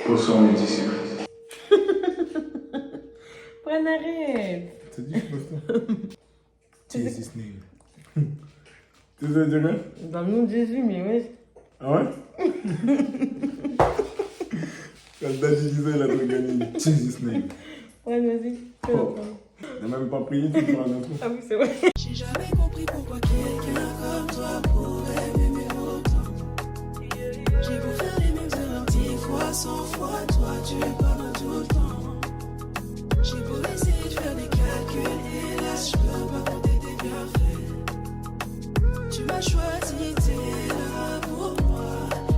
Pour mes disciples. Prends arrête. T'as dit que je peux Jesus name. Tu veux dire quoi? Dans le nom de Jésus, mais ouais. Ah ouais? Quand Daddy disait, il a trop gagné. Jesus name. Ouais, vas-y. Oh. Il n'a même pas prié, tu parles d'un truc. Ah oui, c'est vrai. J'ai jamais compris pourquoi quelqu'un comme toi pourrait m'aimer autant. J'ai beau faire les mêmes erreurs 10 fois, 100 fois, toi tu pardonnes tout le temps. J'ai beau essayer de faire des calculs, hélas je peux pas compter tes bienfaits. Tu m'as choisi, t'es là pour moi,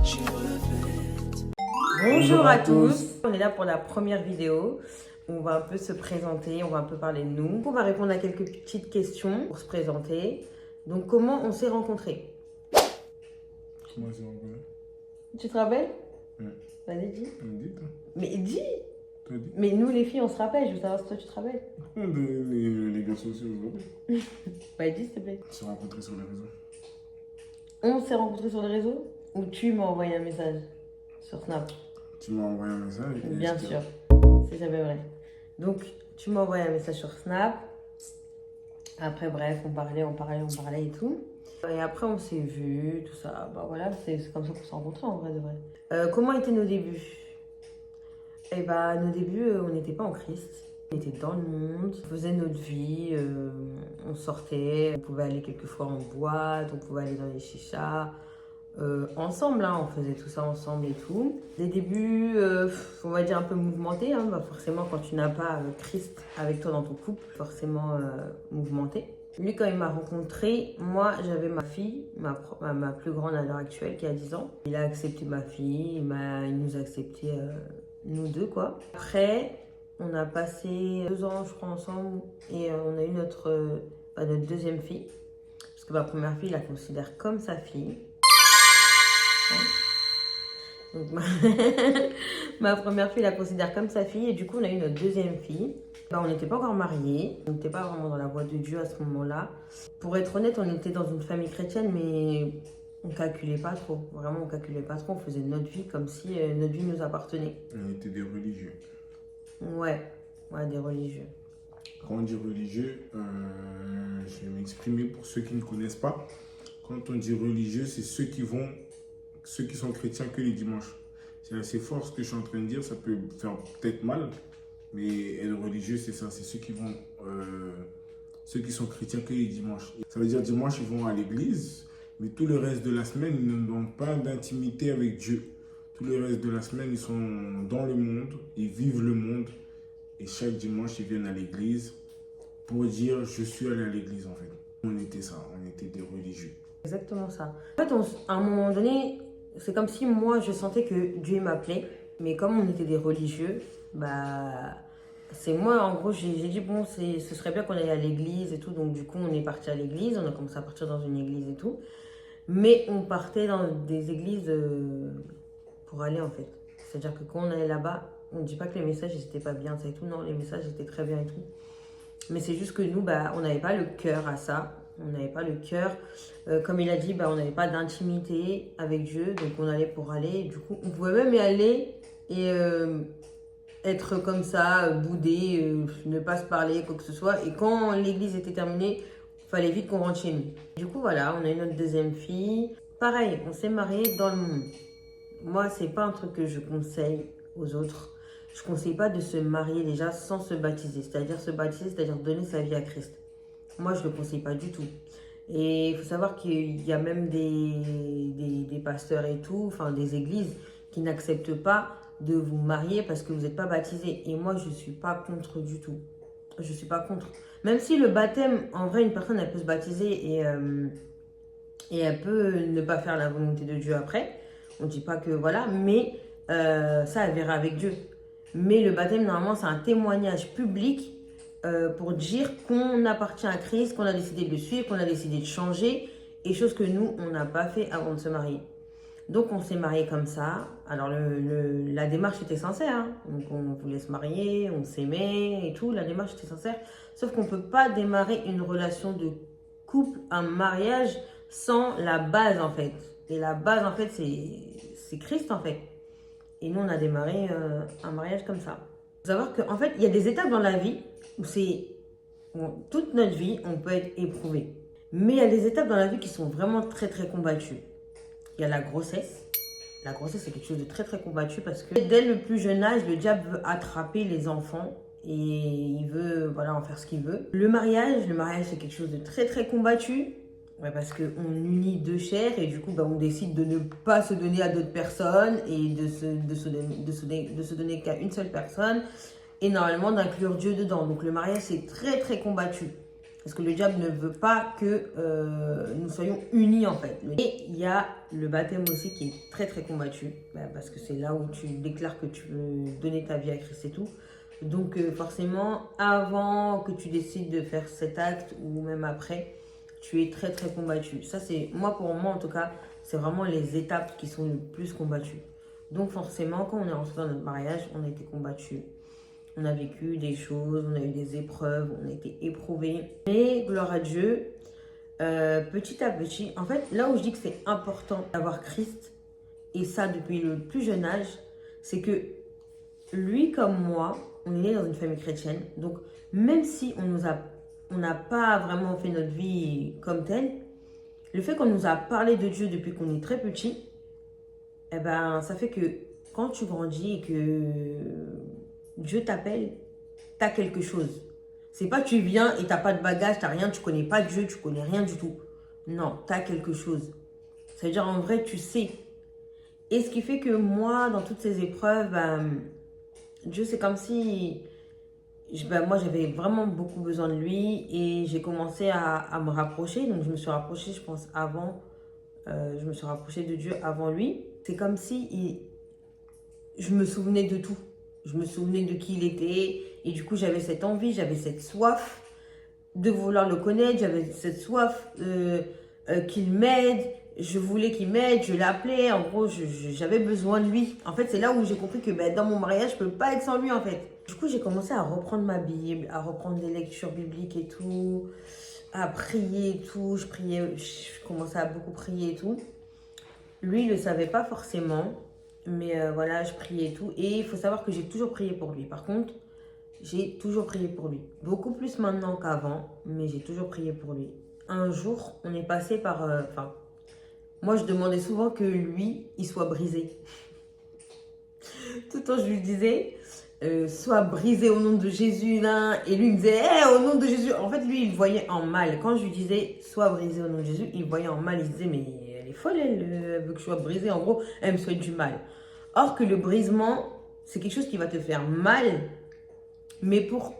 je suis refaite. Bonjour à tous. On est là pour la première vidéo. On va un peu se présenter, on va un peu parler de nous. On va répondre à quelques petites questions pour se présenter. Donc, comment on s'est rencontrés? Comment c'est rencontré? Tu te rappelles? Ouais. Vas-y, dis. On dit, toi. Mais dis! Toi, dis. Mais nous, les filles, on se rappelle. Je veux savoir si toi, tu te rappelles. Les gars sociaux aujourd'hui. Bah, dis, s'il te plaît. On s'est rencontrés sur les réseaux. On s'est rencontrés sur les réseaux? Ou tu m'as envoyé un message sur Snap? Tu m'as envoyé un message. et Bien c'était- sûr. C'est jamais vrai. Donc, tu m'as envoyé un message sur Snap. Après, bref, on parlait et tout. Et après, on s'est vus, tout ça. Bah voilà, c'est comme ça qu'on s'est rencontrés en vrai de vrai. Comment étaient nos débuts? Eh bah, nos débuts, on n'était pas en Christ. On était dans le monde, on faisait notre vie, on sortait, on pouvait aller quelquefois en boîte, on pouvait aller dans les chichas. Ensemble, hein, on faisait tout ça ensemble et tout. Des débuts, on va dire un peu mouvementés, hein, bah forcément quand tu n'as pas Christ avec toi dans ton couple, forcément mouvementé. Lui, quand il m'a rencontré, moi j'avais ma fille, ma plus grande à l'heure actuelle qui a 10 ans. Il a accepté ma fille, il nous a accepté nous deux quoi. Après, on a passé 2 ans je crois ensemble et on a eu notre deuxième fille. Parce que ma première fille, il la considère comme sa fille. Donc, ma première fille la considère comme sa fille et du coup on a eu notre deuxième fille. Bah, on n'était pas encore mariés, on n'était pas vraiment dans la voie de Dieu à ce moment-là. Pour être honnête, on était dans une famille chrétienne mais on calculait pas trop. Vraiment on calculait pas trop, on faisait notre vie comme si notre vie nous appartenait. On était des religieux. Ouais, des religieux. Quand on dit religieux, je vais m'exprimer pour ceux qui ne connaissent pas. Quand on dit religieux, c'est ceux qui sont chrétiens que les dimanches. C'est assez fort ce que je suis en train de dire, ça peut faire peut-être mal, mais être religieux, c'est ça, c'est ceux qui sont chrétiens que les dimanches. Ça veut dire dimanche, ils vont à l'église, mais tout le reste de la semaine, ils n'ont pas d'intimité avec Dieu. Tout le reste de la semaine, ils sont dans le monde, ils vivent le monde, et chaque dimanche, ils viennent à l'église pour dire « je suis allé à l'église » en fait. On était ça, on était des religieux. Exactement ça. En fait, à un moment donné, c'est comme si moi, je sentais que Dieu m'appelait. Mais comme on était des religieux, bah, c'est moi, en gros, j'ai dit, bon, ce serait bien qu'on aille à l'église et tout. Donc, du coup, on est parti à l'église. On a commencé à partir dans une église et tout. Mais on partait dans des églises pour aller, en fait. C'est-à-dire que quand on allait là-bas, on ne dit pas que les messages, ils étaient pas bien, ça et tout. Non, les messages étaient très bien et tout. Mais c'est juste que nous, bah, on n'avait pas le cœur à ça. On n'avait pas le cœur. Comme il a dit, bah, on n'avait pas d'intimité avec Dieu. Donc, on allait pour aller. Du coup, on pouvait même y aller et être comme ça, boudé, ne pas se parler, quoi que ce soit. Et quand l'église était terminée, il fallait vite qu'on rentre chez nous. Du coup, voilà, on a eu notre deuxième fille. Pareil, on s'est mariés dans le monde. Moi, c'est pas un truc que je conseille aux autres. Je ne conseille pas de se marier déjà sans se baptiser. C'est-à-dire se baptiser, c'est-à-dire donner sa vie à Christ. Moi, je ne le conseille pas du tout. Et il faut savoir qu'il y a même des pasteurs et tout, enfin des églises qui n'acceptent pas de vous marier parce que vous n'êtes pas baptisé. Et moi, je ne suis pas contre du tout. Je ne suis pas contre. Même si le baptême, en vrai, une personne, elle peut se baptiser et elle peut ne pas faire la volonté de Dieu après. On ne dit pas que voilà, mais ça, elle verra avec Dieu. Mais le baptême, normalement, c'est un témoignage public pour dire qu'on appartient à Christ, qu'on a décidé de le suivre, qu'on a décidé de changer, et chose que nous, on n'a pas fait avant de se marier. Donc, on s'est mariés comme ça. Alors, la démarche était sincère. Hein. Donc, on voulait se marier, on s'aimait et tout. La démarche était sincère. Sauf qu'on ne peut pas démarrer une relation de couple, un mariage, sans la base, en fait. Et la base, en fait, c'est Christ, en fait. Et nous, on a démarré un mariage comme ça. Il faut savoir qu'en fait, il y a des étapes dans la vie où c'est... Bon, toute notre vie, on peut être éprouvé. Mais il y a des étapes dans la vie qui sont vraiment très, très combattues. Il y a la grossesse. La grossesse, c'est quelque chose de très, très combattu parce que dès le plus jeune âge, le diable veut attraper les enfants et il veut voilà, en faire ce qu'il veut. Le mariage, c'est quelque chose de très, très combattu. Ouais, parce qu'on unit deux chairs et du coup, on décide de ne pas se donner à d'autres personnes et de se donner qu'à une seule personne et normalement d'inclure Dieu dedans. Donc le mariage, c'est très très combattu parce que le diable ne veut pas que nous soyons unis en fait. Et il y a le baptême aussi qui est très très combattu parce que c'est là où tu déclares que tu veux donner ta vie à Christ et tout. Donc forcément, avant que tu décides de faire cet acte ou même après, tu es très très combattu. Ça c'est, pour moi en tout cas, c'est vraiment les étapes qui sont le plus combattues. Donc forcément, quand on est rentré dans notre mariage, on a été combattu. On a vécu des choses, on a eu des épreuves, on a été éprouvés. Mais gloire à Dieu, petit à petit, en fait, là où je dis que c'est important d'avoir Christ, et ça depuis le plus jeune âge, c'est que lui comme moi, on est né dans une famille chrétienne. Donc même si on n'a pas vraiment fait notre vie comme telle, le fait qu'on nous a parlé de Dieu depuis qu'on est très petit, ça fait que quand tu grandis et que Dieu t'appelle, tu as quelque chose. C'est pas tu viens et tu n'as pas de bagage, tu n'as rien, tu connais pas Dieu, tu connais rien du tout. Non, tu as quelque chose. Ça veut dire en vrai, tu sais. Et ce qui fait que moi, dans toutes ces épreuves, Dieu, c'est comme si... moi, j'avais vraiment beaucoup besoin de lui et j'ai commencé à me rapprocher. Donc, je me suis rapprochée, je pense, avant. Je me suis rapprochée de Dieu avant lui. C'est comme si je me souvenais de tout. Je me souvenais de qui il était. Et du coup, j'avais cette envie, j'avais cette soif de vouloir le connaître. J'avais cette soif qu'il m'aide. Je voulais qu'il m'aide, je l'appelais. En gros, j'avais besoin de lui. En fait, c'est là où j'ai compris que dans mon mariage, je ne peux pas être sans lui, en fait. Du coup, j'ai commencé à reprendre ma Bible, à reprendre des lectures bibliques et tout, à prier et tout. Je commençais à beaucoup prier et tout. Lui, il ne le savait pas forcément, mais voilà, je priais et tout. Et il faut savoir que j'ai toujours prié pour lui. Par contre, j'ai toujours prié pour lui. Beaucoup plus maintenant qu'avant, mais j'ai toujours prié pour lui. Un jour, on est passé par... moi, je demandais souvent que lui, il soit brisé. Tout le temps, je lui disais... soit brisé au nom de Jésus là, et lui il me disait au nom de Jésus. En fait lui il voyait en mal. Quand je lui disais soit brisé au nom de Jésus, il voyait en mal. Il se disait mais elle est folle, elle veut que je sois brisée. En gros elle me souhaite du mal. Or que le brisement c'est quelque chose qui va te faire mal, mais pour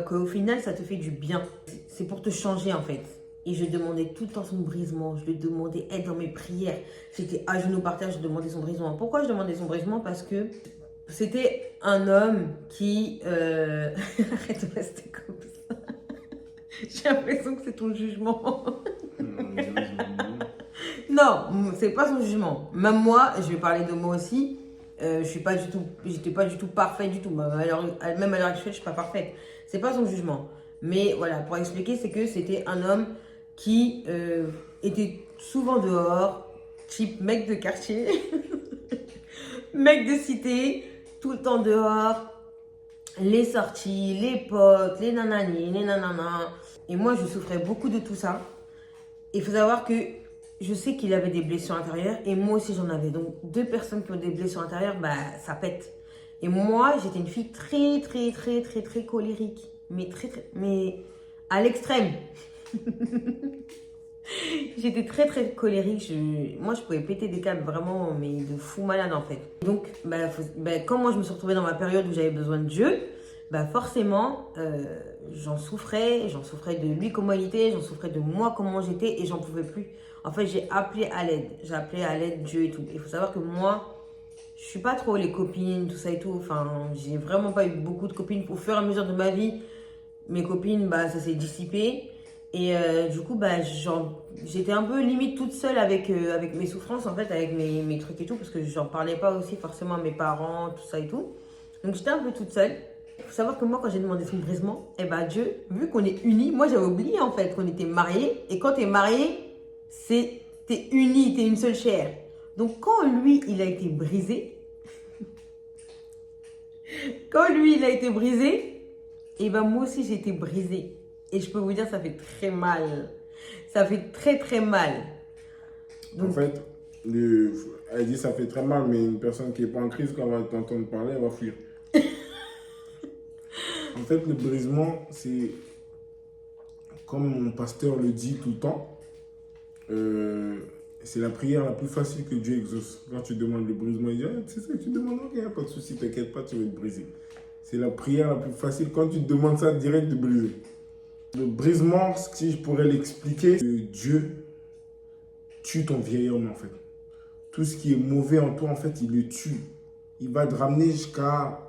qu'au final ça te fait du bien. C'est pour te changer en fait. Et je demandais tout le temps son brisement. Je lui demandais aide dans mes prières. J'étais à genoux par terre, je demandais son brisement. Pourquoi je demandais son brisement? Parce que c'était un homme qui... Arrête de rester comme ça. J'ai l'impression que c'est ton jugement. Non, c'est pas son jugement. Même moi, je vais parler de moi aussi. J'étais pas du tout parfaite du tout. Même à l'heure actuelle, je suis pas parfaite. C'est pas son jugement. Mais voilà, pour expliquer, c'est que c'était un homme qui était souvent dehors, type mec de quartier, mec de cité, tout le temps dehors, les sorties, les potes, les nanani, les nanana. Et moi, je souffrais beaucoup de tout ça. Il faut savoir que je sais qu'il avait des blessures intérieures et moi aussi j'en avais. Donc, deux personnes qui ont des blessures intérieures, ça pète. Et moi, j'étais une fille très, très, très, très, très colérique. Mais à l'extrême. J'étais très très colérique. Moi je pouvais péter des câbles vraiment, mais de fou malade en fait. Donc quand moi je me suis retrouvée dans ma période où j'avais besoin de Dieu, forcément j'en souffrais de lui comment il était, j'en souffrais de moi comment j'étais et j'en pouvais plus. En fait j'ai appelé à l'aide Dieu et tout. Il faut savoir que moi je suis pas trop les copines, tout ça et tout. Enfin j'ai vraiment pas eu beaucoup de copines. Au fur et à mesure de ma vie, mes copines ça s'est dissipé. Et du coup, j'étais un peu limite toute seule avec mes souffrances, en fait, avec mes trucs et tout, parce que j'en parlais pas aussi forcément à mes parents, tout ça et tout. Donc, j'étais un peu toute seule. Il faut savoir que moi, quand j'ai demandé son brisement, Dieu, vu qu'on est unis, moi, j'avais oublié, en fait, qu'on était mariés. Et quand t'es marié, t'es unis, t'es une seule chair. Donc, quand lui, il a été brisé, Quand lui, il a été brisé, et ben moi aussi, j'ai été brisée. Et je peux vous dire, ça fait très mal. Ça fait très, très mal. En fait, elle dit ça fait très mal, mais une personne qui n'est pas en crise, quand elle va t'entendre parler, elle va fuir. En fait, le brisement, c'est, comme mon pasteur le dit tout le temps, c'est la prière la plus facile que Dieu exauce. Quand tu demandes le brisement, il dit, ah, c'est ça que tu demandes, ok, pas de souci, t'inquiète pas, tu vas être brisé. C'est la prière la plus facile. Quand tu demandes ça, direct de briser. Le brisement, si je pourrais l'expliquer, Dieu tue ton vieil homme en fait. Tout ce qui est mauvais en toi, en fait, il le tue. Il va te ramener jusqu'à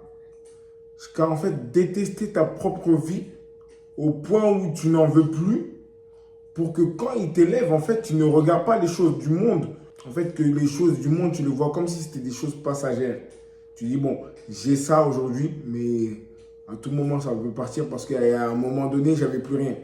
en fait détester ta propre vie au point où tu n'en veux plus, pour que quand il t'élève, en fait, tu ne regardes pas les choses du monde. En fait, que les choses du monde, tu le vois comme si c'était des choses passagères. Tu dis, bon, j'ai ça aujourd'hui, mais à tout moment, ça peut partir parce qu'à un moment donné, j'avais plus rien.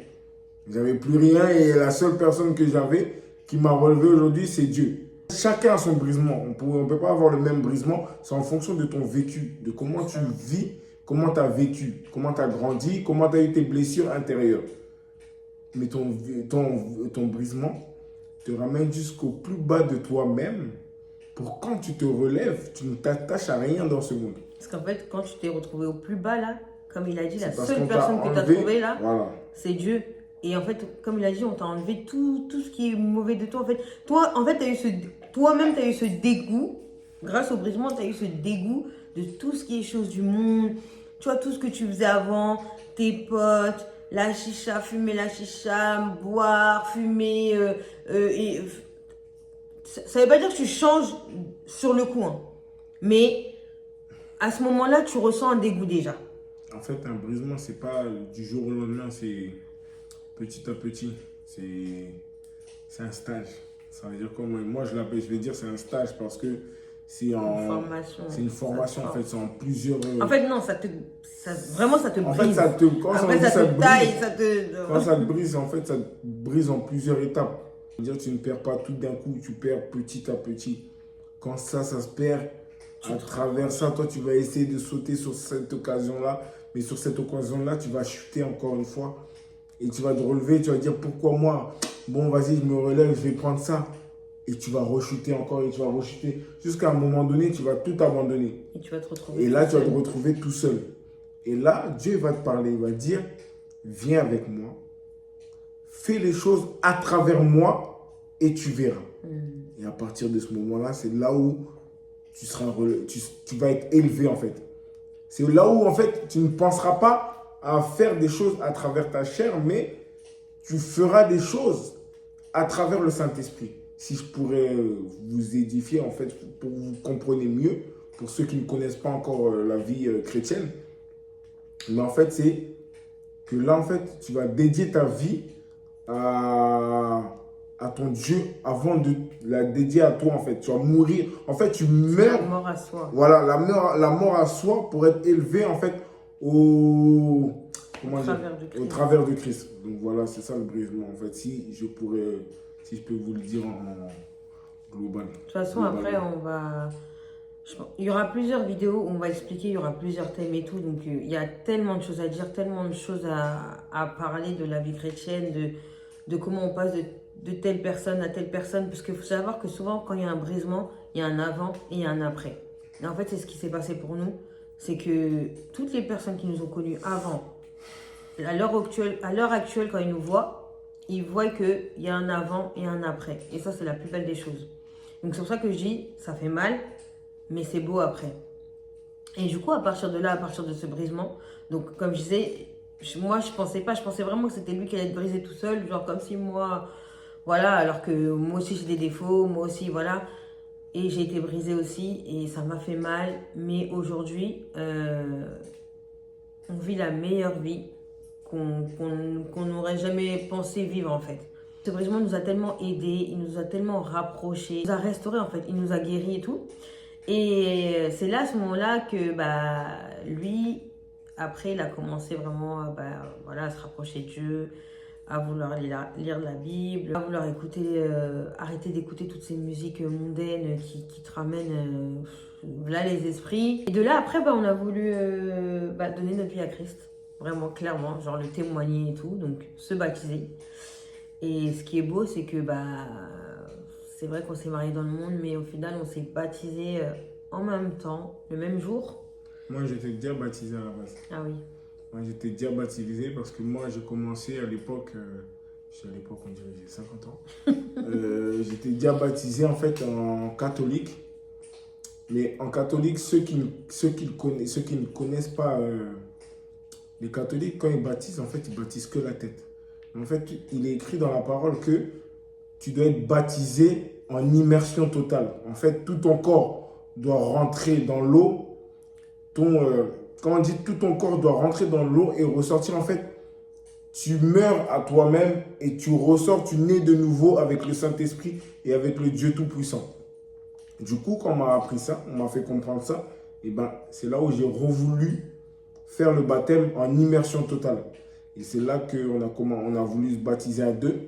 J'avais plus rien et la seule personne que j'avais qui m'a relevé aujourd'hui, c'est Dieu. Chacun a son brisement. On ne peut pas avoir le même brisement. C'est en fonction de ton vécu, de comment tu vis, comment tu as vécu, comment tu as grandi, comment tu as eu tes blessures intérieures. Mais ton brisement te ramène jusqu'au plus bas de toi-même pour quand tu te relèves, tu ne t'attaches à rien dans ce monde. Parce qu'en fait, quand tu t'es retrouvé au plus bas là, comme il a dit, la C'est parce seule qu'on personne t'a que tu as enlevé, trouvée là, voilà. c'est Dieu. Et en fait, comme il a dit, on t'a enlevé tout ce qui est mauvais de toi. En fait, toi-même, tu as eu ce dégoût. Grâce au brisement, tu as eu ce dégoût de tout ce qui est choses du monde. Tu vois, tout ce que tu faisais avant, tes potes, la chicha, fumer la chicha, boire, fumer. Ça veut pas dire que tu changes sur le coup. Hein. Mais à ce moment-là, tu ressens un dégoût déjà. En fait, un brisement, c'est pas du jour au lendemain, c'est petit à petit. C'est un stage. Ça veut dire comment moi je l'appelle, je vais dire c'est un stage parce que c'est une formation en fait, c'est en plusieurs. En fait non, vraiment ça te brise. En fait, après ça te taille, quand ça te brise, en fait, ça te brise en plusieurs étapes. C'est-à-dire tu ne perds pas tout d'un coup, tu perds petit à petit. Quand ça se perd, à travers ça, toi tu vas essayer de sauter sur cette occasion-là, mais sur cette occasion-là, tu vas chuter encore une fois. Et tu vas te relever, tu vas dire pourquoi moi, bon vas-y je me relève, je vais prendre ça. Et tu vas rechuter encore et tu vas rechuter. Jusqu'à un moment donné, tu vas tout abandonner. Et tu vas te retrouver. Et là, tu vas te retrouver tout seul. Et là, Dieu va te parler, il va te dire, viens avec moi, fais les choses à travers moi et tu verras. Et à partir de ce moment-là, c'est là où tu vas être élevé en fait. C'est là où en fait, tu ne penseras pas à faire des choses à travers ta chair, mais tu feras des choses à travers le Saint-Esprit. Si je pourrais vous édifier, en fait, pour que vous compreniez mieux, pour ceux qui ne connaissent pas encore la vie chrétienne, mais en fait, c'est que là, en fait, tu vas dédier ta vie à ton Dieu avant de la dédier à toi, en fait. Tu vas mourir. En fait, tu meurs. La mort à soi. Voilà, la mort à soi pour être élevé, en fait, au travers de Christ. Donc voilà, c'est ça le brisement. En fait, si je peux vous le dire en global. De toute façon, après, il y aura plusieurs vidéos où on va expliquer, il y aura plusieurs thèmes et tout. Donc, il y a tellement de choses à dire, tellement de choses à parler de la vie chrétienne, de comment on passe de telle personne à telle personne. Parce qu'il faut savoir que souvent, quand il y a un brisement, il y a un avant et il y a un après. Et en fait, c'est ce qui s'est passé pour nous. C'est que toutes les personnes qui nous ont connus avant, à l'heure actuelle, quand ils nous voient, ils voient qu'il y a un avant et un après. Et ça, c'est la plus belle des choses. Donc, c'est pour ça que je dis, ça fait mal, mais c'est beau après. Et du coup, à partir de là, à partir de ce brisement, donc comme je disais, moi, je pensais vraiment que c'était lui qui allait être brisé tout seul, genre comme si moi, voilà, alors que moi aussi j'ai des défauts, moi aussi, voilà. Et j'ai été brisée aussi, et ça m'a fait mal. Mais aujourd'hui, on vit la meilleure vie qu'on n'aurait jamais pensé vivre en fait. Ce brisement nous a tellement aidés, il nous a tellement rapprochés, il nous a restaurés en fait, il nous a guéris et tout. Et c'est là, à ce moment-là, que lui, après, il a commencé vraiment à se rapprocher de Dieu, à vouloir lire la Bible, à vouloir écouter, arrêter d'écouter toutes ces musiques mondaines qui te ramènent voilà les esprits. Et de là, après, on a voulu donner notre vie à Christ. Vraiment, clairement, genre le témoigner et tout. Donc, se baptiser. Et ce qui est beau, c'est que c'est vrai qu'on s'est mariés dans le monde, mais au final, on s'est baptisé en même temps, le même jour. Moi, j'étais déjà baptisé à la base. Ah oui. Moi, j'étais déjà baptisé parce que moi, j'ai commencé à l'époque, on dirait j'ai 50 ans. J'étais déjà baptisé en fait en catholique. Mais en catholique, ceux qui ne connaissent pas les catholiques, quand ils baptisent, en fait, ils baptisent que la tête. En fait, il est écrit dans la parole que tu dois être baptisé en immersion totale. En fait, tout ton corps doit rentrer dans l'eau. Quand on dit tout ton corps doit rentrer dans l'eau et ressortir, en fait, tu meurs à toi-même et tu ressors, tu nais de nouveau avec le Saint-Esprit et avec le Dieu Tout-Puissant. Du coup, quand on m'a appris ça, on m'a fait comprendre ça, et c'est là où j'ai revoulu faire le baptême en immersion totale. Et c'est là qu'on a voulu se baptiser à deux.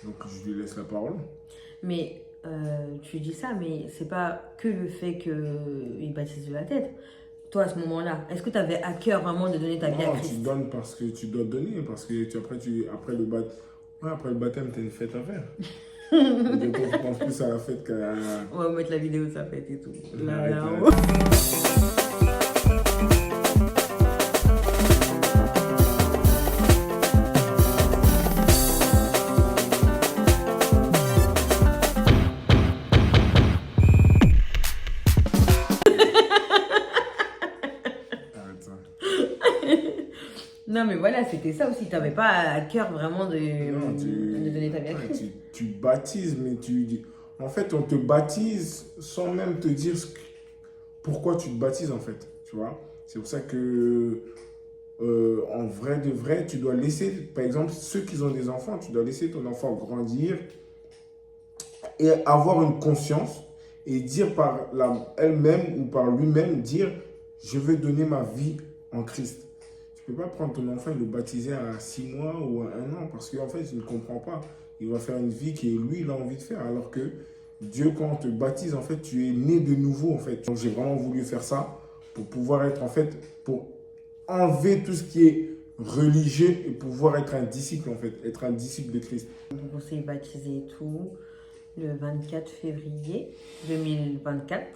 Donc, je lui laisse la parole. Mais tu dis ça, mais c'est pas que le fait qu'il baptise de la tête. Toi, à ce moment-là, est-ce que tu avais à cœur vraiment de donner ta vie à Christ? Non, tu donnes parce que tu dois donner. Parce que après le baptême, tu as une fête à faire. Donc, on pense plus à la fête qu'à... On va mettre la vidéo de sa fête et tout. Là. Non, mais voilà, c'était ça aussi. Tu n'avais pas à cœur vraiment de donner ta vie à Christ. Tu baptises, mais en fait, on te baptise sans même te dire pourquoi tu te baptises, en fait. Tu vois? C'est pour ça que, en vrai de vrai, tu dois laisser, par exemple, ceux qui ont des enfants, tu dois laisser ton enfant grandir et avoir une conscience et dire par elle-même ou par lui-même, dire, je veux donner ma vie en Christ. Tu ne peux pas prendre ton enfant et le baptiser à 6 mois ou à 1 an parce qu'en fait, il ne comprend pas. Il va faire une vie qui, lui, il a envie de faire. Alors que Dieu, quand on te baptise, en fait, tu es né de nouveau, en fait. Donc, j'ai vraiment voulu faire ça pour pouvoir être, en fait, pour enlever tout ce qui est religieux et pouvoir être un disciple, en fait. Être un disciple de Christ. Donc, on s'est baptisé et tout le 24 février 2024.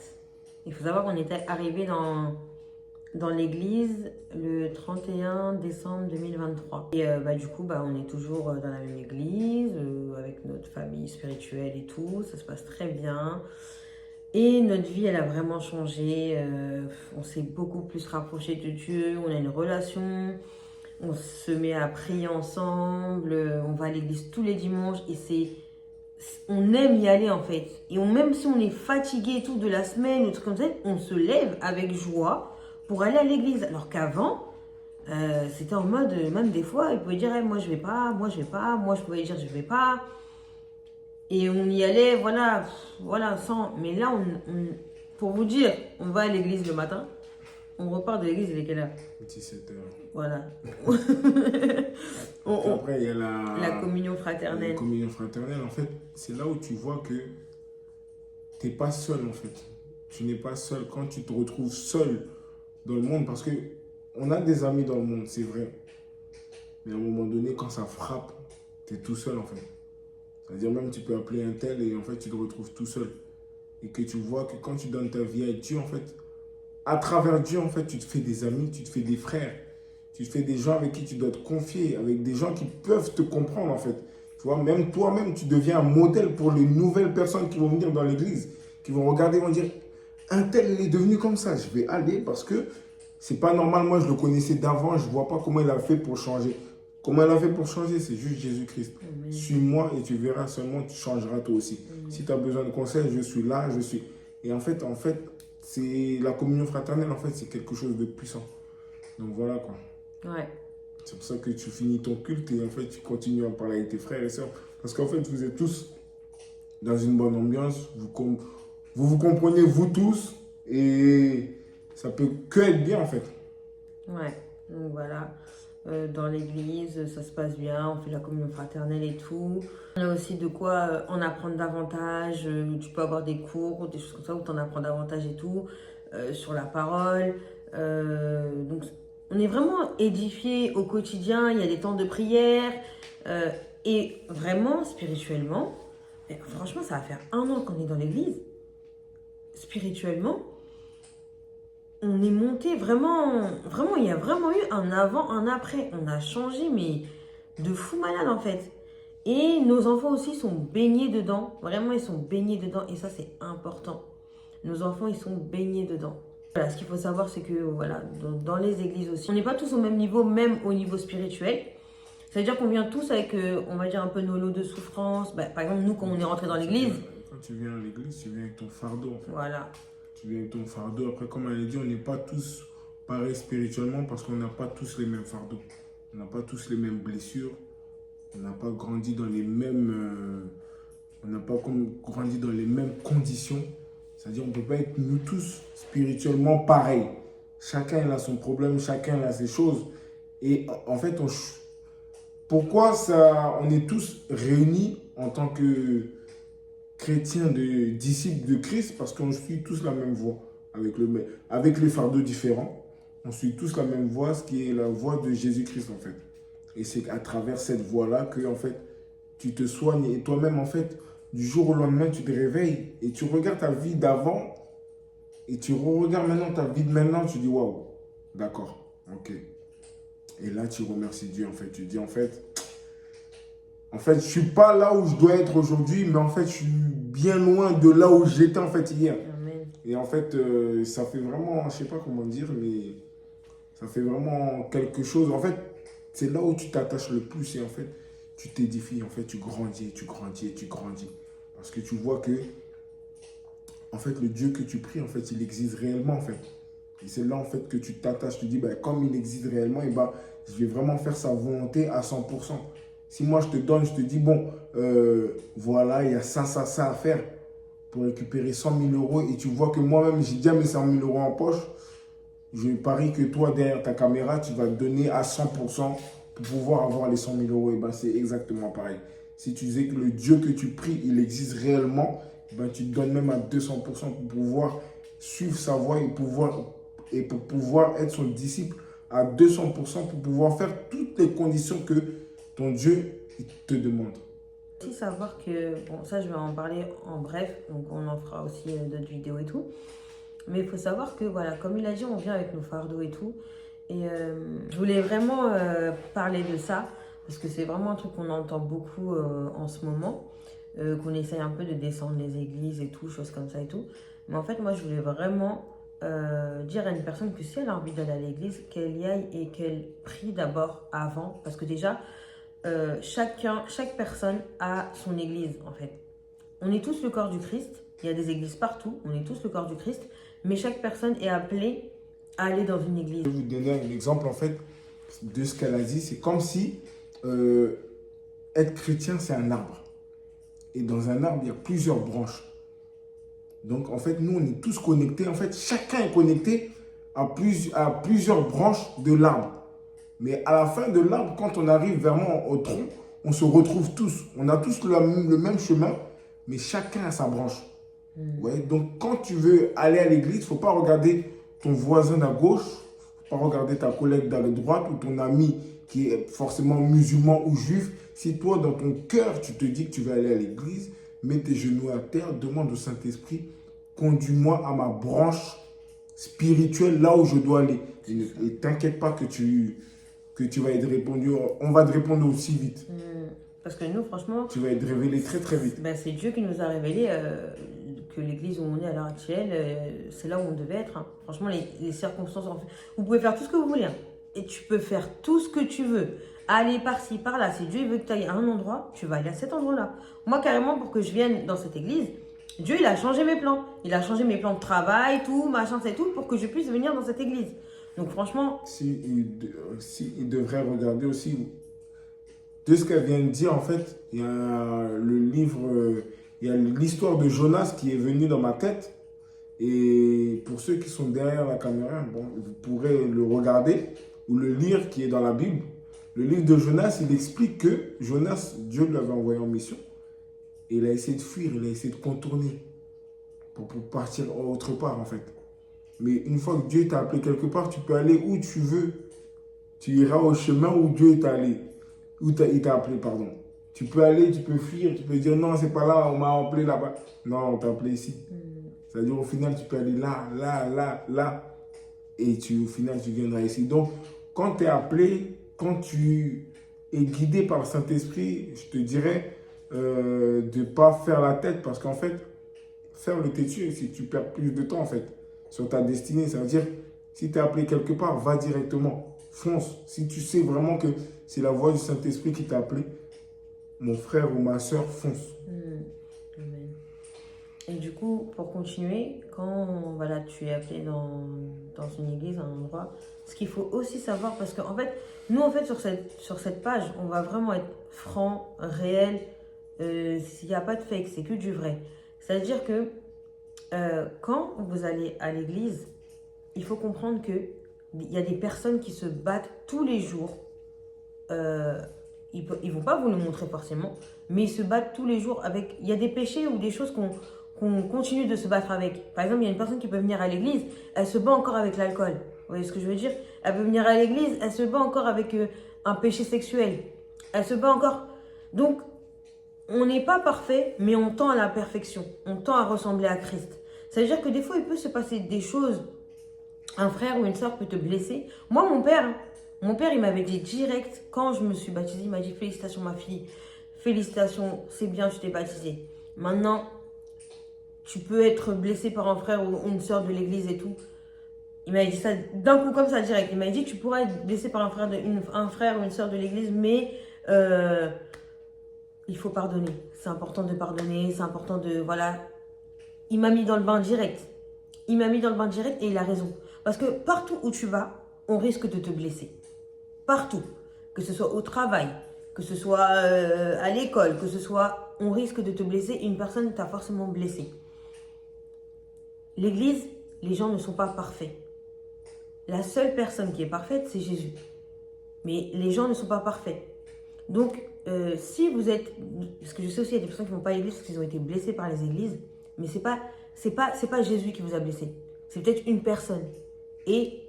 Il faut savoir qu'on était arrivé dans l'église le 31 décembre 2023. Et du coup, on est toujours dans la même église, avec notre famille spirituelle et tout. Ça se passe très bien. Et notre vie, elle a vraiment changé. On s'est beaucoup plus rapproché de Dieu. On a une relation. On se met à prier ensemble. On va à l'église tous les dimanches. Et on aime y aller en fait. Et même si on est fatigué et tout de la semaine ou truc comme ça, on se lève avec joie pour aller à l'église. Alors qu'avant, c'était en mode, même des fois, ils pouvaient dire moi je vais pas, moi je vais pas, moi je pouvais dire je vais pas. Et on y allait, voilà, sans. Mais là, pour vous dire, on va à l'église le matin, on repart de l'église, il est quelle heure? 17h. Voilà. Après, il y a la communion fraternelle. La communion fraternelle, en fait, c'est là où tu vois que tu n'es pas seul, en fait. Tu n'es pas seul quand tu te retrouves seul dans le monde, parce qu'on a des amis dans le monde, c'est vrai. Mais à un moment donné, quand ça frappe, tu es tout seul, en fait. C'est-à-dire même tu peux appeler un tel et en fait, tu te retrouves tout seul. Et que tu vois que quand tu donnes ta vie à Dieu, en fait, à travers Dieu, en fait, tu te fais des amis, tu te fais des frères. Tu te fais des gens avec qui tu dois te confier, avec des gens qui peuvent te comprendre, en fait. Tu vois, même toi-même, tu deviens un modèle pour les nouvelles personnes qui vont venir dans l'église, qui vont regarder et vont dire, un tel, il est devenu comme ça, je vais aller parce que c'est pas normal. Moi, je le connaissais d'avant, je vois pas comment il a fait pour changer. Comment il a fait pour changer? C'est juste Jésus-Christ. Suis-moi et tu verras seulement, tu changeras toi aussi. Si tu as besoin de conseils, je suis là, je suis... Et en fait, c'est la communion fraternelle, en fait, c'est quelque chose de puissant. Donc voilà, quoi. Ouais. C'est pour ça que tu finis ton culte et en fait, tu continues à parler avec tes frères et sœurs. Parce qu'en fait, vous êtes tous dans une bonne ambiance. Vous comprenez, vous tous. Et ça peut que être bien, en fait. Ouais. Donc voilà. Dans l'église, ça se passe bien. On fait la communion fraternelle et tout. On a aussi de quoi en apprendre davantage. Tu peux avoir des cours ou des choses comme ça où tu en apprends davantage et tout. sur la parole. Donc, on est vraiment édifié au quotidien. Il y a des temps de prière. Et vraiment, spirituellement, franchement, ça va faire 1 an qu'on est dans l'église. Spirituellement, on est monté vraiment, vraiment, il y a vraiment eu un avant, un après. On a changé, mais de fou malade en fait. Et nos enfants aussi sont baignés dedans. Vraiment, ils sont baignés dedans. Et ça, c'est important. Nos enfants, ils sont baignés dedans. Voilà, ce qu'il faut savoir, c'est que voilà, dans les églises aussi, on n'est pas tous au même niveau, même au niveau spirituel. C'est-à-dire qu'on vient tous avec, on va dire, un peu nos lots de souffrance. Bah, par exemple, nous, quand on est rentré dans l'église. Quand tu viens à l'église, tu viens avec ton fardeau en fait. Voilà. Tu viens avec ton fardeau. Après, comme elle a dit, on n'est pas tous pareils spirituellement parce qu'on n'a pas tous les mêmes fardeaux. On n'a pas tous les mêmes blessures. On n'a pas grandi dans les mêmes... on n'a pas grandi dans les mêmes conditions. C'est-à-dire qu'on ne peut pas être nous tous spirituellement pareils. Chacun il a son problème, chacun il a ses choses. Et en fait, pourquoi on est tous réunis en tant que chrétiens, disciples de Christ? Parce qu'on suit tous la même voie, avec les fardeaux différents. On suit tous la même voie, ce qui est la voie de Jésus-Christ en fait. Et c'est à travers cette voie-là que en fait, tu te soignes. Et toi-même, en fait, du jour au lendemain, tu te réveilles et tu regardes ta vie d'avant et tu regardes maintenant ta vie de maintenant. Tu dis, waouh, d'accord, ok. Et là, tu remercies Dieu, en fait. Tu dis, en fait, je ne suis pas là où je dois être aujourd'hui, mais en fait, je suis bien loin de là où j'étais, en fait, hier. Amen. Et en fait, ça fait vraiment, je ne sais pas comment dire, mais ça fait vraiment quelque chose. En fait, c'est là où tu t'attaches le plus et en fait, tu t'édifies, en fait, tu grandis, tu grandis, tu grandis. Parce que tu vois que, en fait, le Dieu que tu pries, en fait, il existe réellement, en fait. Et c'est là, en fait, que tu t'attaches. Tu dis, ben, comme il existe réellement, et ben, je vais vraiment faire sa volonté à 100%. Si moi, je te donne, je te dis, bon, voilà, il y a ça à faire pour récupérer 100 000 euros et tu vois que moi-même, j'ai déjà mes 100 000 euros en poche, je parie que toi, derrière ta caméra, tu vas donner à 100% pour pouvoir avoir les 100 000 euros. Et ben, c'est exactement pareil. Si tu disais que le Dieu que tu pries, il existe réellement, ben, tu te donnes même à 200% pour pouvoir suivre sa voie et pour pouvoir être son disciple à 200% pour pouvoir faire toutes les conditions que ton Dieu te demande. Aussi savoir que, bon, ça je vais en parler en bref, donc on en fera aussi d'autres vidéos et tout. Mais il faut savoir que, voilà, comme il a dit, on vient avec nos fardeaux et tout. Et je voulais vraiment parler de ça, parce que c'est vraiment un truc qu'on entend beaucoup en ce moment, qu'on essaye un peu de descendre les églises et tout, choses comme ça et tout. Mais en fait, moi, je voulais vraiment dire à une personne que si elle a envie d'aller à l'église, qu'elle y aille et qu'elle prie d'abord avant. Parce que déjà, chaque personne a son église, en fait. On est tous le corps du Christ. Il y a des églises partout. On est tous le corps du Christ. Mais chaque personne est appelée à aller dans une église. Je vais vous donner un exemple, en fait, de ce qu'elle a dit. C'est comme si être chrétien, c'est un arbre. Et dans un arbre, il y a plusieurs branches. Donc, en fait, nous, on est tous connectés. En fait, chacun est connecté à plusieurs branches de l'arbre. Mais à la fin de l'arbre, quand on arrive vraiment au tronc, on se retrouve tous. On a tous le même chemin, mais chacun a sa branche. Ouais, donc, quand tu veux aller à l'église, il ne faut pas regarder ton voisin à gauche, il ne faut pas regarder ta collègue à droite ou ton ami qui est forcément musulman ou juif. Si toi, dans ton cœur, tu te dis que tu vas aller à l'église, mets tes genoux à terre, demande au Saint-Esprit, conduis-moi à ma branche spirituelle, là où je dois aller. Et t'inquiète pas que tu vas être répondu, on va te répondre aussi vite. Parce que nous, franchement... Tu vas être révélé très très vite. Ben, c'est Dieu qui nous a révélé que l'église où on est à l'heure actuelle, c'est là où on devait être. Hein. Franchement, les circonstances... Vous pouvez faire tout ce que vous voulez. Hein. Et tu peux faire tout ce que tu veux. Aller par-ci, par-là. Si Dieu veut que tu ailles à un endroit, tu vas aller à cet endroit-là. Moi, carrément, pour que je vienne dans cette église, Dieu, il a changé mes plans. Il a changé mes plans de travail, tout, machin, c'est tout, pour que je puisse venir dans cette église. Donc, franchement... il devrait regarder aussi... De ce qu'elle vient de dire, en fait, il y a le livre, il y a l'histoire de Jonas qui est venue dans ma tête. Et pour ceux qui sont derrière la caméra, bon, vous pourrez le regarder ou le lire qui est dans la Bible. Le livre de Jonas, il explique que Jonas, Dieu l'avait envoyé en mission. Et il a essayé de fuir, il a essayé de contourner pour partir autre part, en fait. Mais une fois que Dieu t'a appelé quelque part, tu peux aller où tu veux. Tu iras au chemin où Dieu t'a allé. Il t'a appelé, pardon. Tu peux aller, tu peux fuir, tu peux dire non, c'est pas là, on m'a appelé là-bas. Non, on t'a appelé ici. C'est-à-dire au final, tu peux aller là, là, là, là. Et au final, tu viendras ici. Donc, quand tu es appelé, quand tu es guidé par le Saint-Esprit, je te dirais de ne pas faire la tête. Parce qu'en fait, faire le têtu, c'est que tu perds plus de temps en fait sur ta destinée. Ça veut dire, si tu es appelé quelque part, va directement. Fonce. Si tu sais vraiment que c'est la voix du Saint-Esprit qui t'a appelé, mon frère ou ma soeur, fonce. Amen. Et du coup, pour continuer, quand voilà, tu es appelé dans une église, un endroit, ce qu'il faut aussi savoir, parce qu'en fait, nous, en fait, sur cette page, on va vraiment être franc, réel. S'il n'y a pas de fake, c'est que du vrai. C'est-à-dire que quand vous allez à l'église, il faut comprendre qu'il y a des personnes qui se battent tous les jours. Ils ne vont pas vous le montrer forcément, mais ils se battent tous les jours avec... Il y a des péchés ou des choses qu'on continue de se battre avec. Par exemple, il y a une personne qui peut venir à l'église, elle se bat encore avec l'alcool. Vous voyez ce que je veux dire? Elle peut venir à l'église, elle se bat encore avec un péché sexuel. Elle se bat encore... Donc, on n'est pas parfait, mais on tend à la perfection. On tend à ressembler à Christ. Ça veut dire que des fois, il peut se passer des choses. Un frère ou une soeur peut te blesser. Moi, mon père, il m'avait dit direct, quand je me suis baptisée, il m'a dit « Félicitations ma fille, félicitations, c'est bien, tu t'es baptisée. Maintenant, tu peux être blessée par un frère ou une soeur de l'église et tout. » Il m'a dit ça d'un coup comme ça direct. Il m'a dit « Tu pourras être blessée par un frère ou une soeur de l'église, mais il faut pardonner. C'est important de pardonner, c'est important de... » Voilà. Il m'a mis dans le bain direct. Il m'a mis dans le bain direct et il a raison. Parce que partout où tu vas, on risque de te blesser. Partout. Que ce soit au travail, que ce soit à l'école, que ce soit... On risque de te blesser. Une personne t'a forcément blessé. L'église, les gens ne sont pas parfaits. La seule personne qui est parfaite, c'est Jésus. Mais les gens ne sont pas parfaits. Donc, si vous êtes... Parce que je sais aussi qu'il y a des personnes qui ne vont pas à l'église parce qu'ils ont été blessés par les églises. Mais c'est pas Jésus qui vous a blessé. C'est peut-être une personne. Et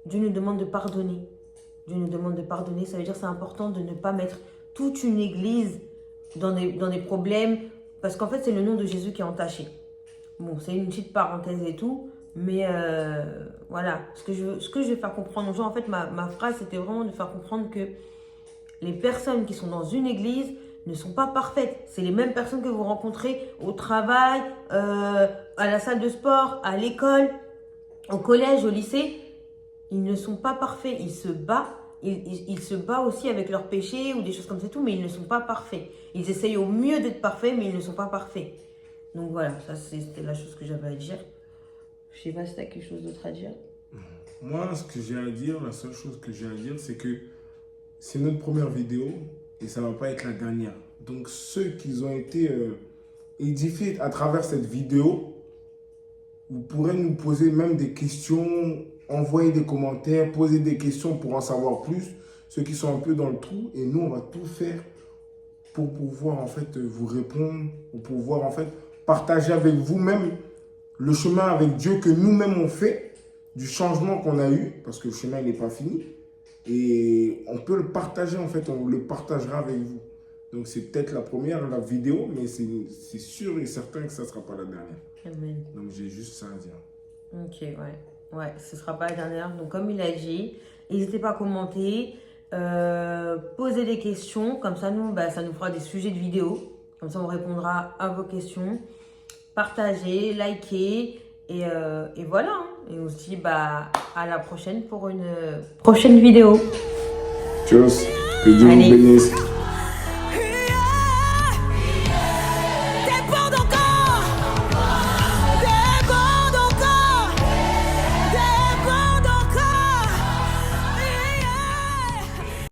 Dieu nous demande de pardonner. Dieu nous demande de pardonner. Ça veut dire que c'est important de ne pas mettre toute une église dans des problèmes. Parce qu'en fait, c'est le nom de Jésus qui est entaché. Bon, c'est une petite parenthèse et tout. Mais voilà. Ce que je vais faire comprendre aux gens, en fait, ma phrase, c'était vraiment de faire comprendre que les personnes qui sont dans une église ne sont pas parfaites. C'est les mêmes personnes que vous rencontrez au travail, à la salle de sport, à l'école, au collège, au lycée. Ils ne sont pas parfaits. Ils se battent. Ils se battent aussi avec leurs péchés ou des choses comme ça, tout, mais ils ne sont pas parfaits. Ils essayent au mieux d'être parfaits, mais ils ne sont pas parfaits. Donc voilà, ça c'était la chose que j'avais à dire. Je sais pas si tu as quelque chose d'autre à dire. Moi, ce que j'ai à dire, la seule chose que j'ai à dire, c'est que c'est notre première vidéo et ça ne va pas être la dernière. Donc ceux qui ont été édifiés à travers cette vidéo, vous pourrez nous poser même des questions, envoyer des commentaires, poser des questions pour en savoir plus, ceux qui sont un peu dans le trou, et nous on va tout faire pour pouvoir en fait vous répondre, pour pouvoir en fait partager avec vous-même le chemin avec Dieu que nous-mêmes on fait, du changement qu'on a eu, parce que le chemin n'est pas fini, et on peut le partager en fait, on le partagera avec vous. Donc c'est peut-être la première, la vidéo, mais c'est sûr et certain que ça ne sera pas la dernière. Amen. Donc j'ai juste ça à dire. Ok, ouais, ce ne sera pas la dernière. Donc comme il a dit, n'hésitez pas à commenter, poser des questions, comme ça nous, ça nous fera des sujets de vidéo. Comme ça on répondra à vos questions. Partagez, likez, et voilà. Hein. Et on se dit à la prochaine pour une prochaine vidéo. Tchuss, que Dieu vous bénisse.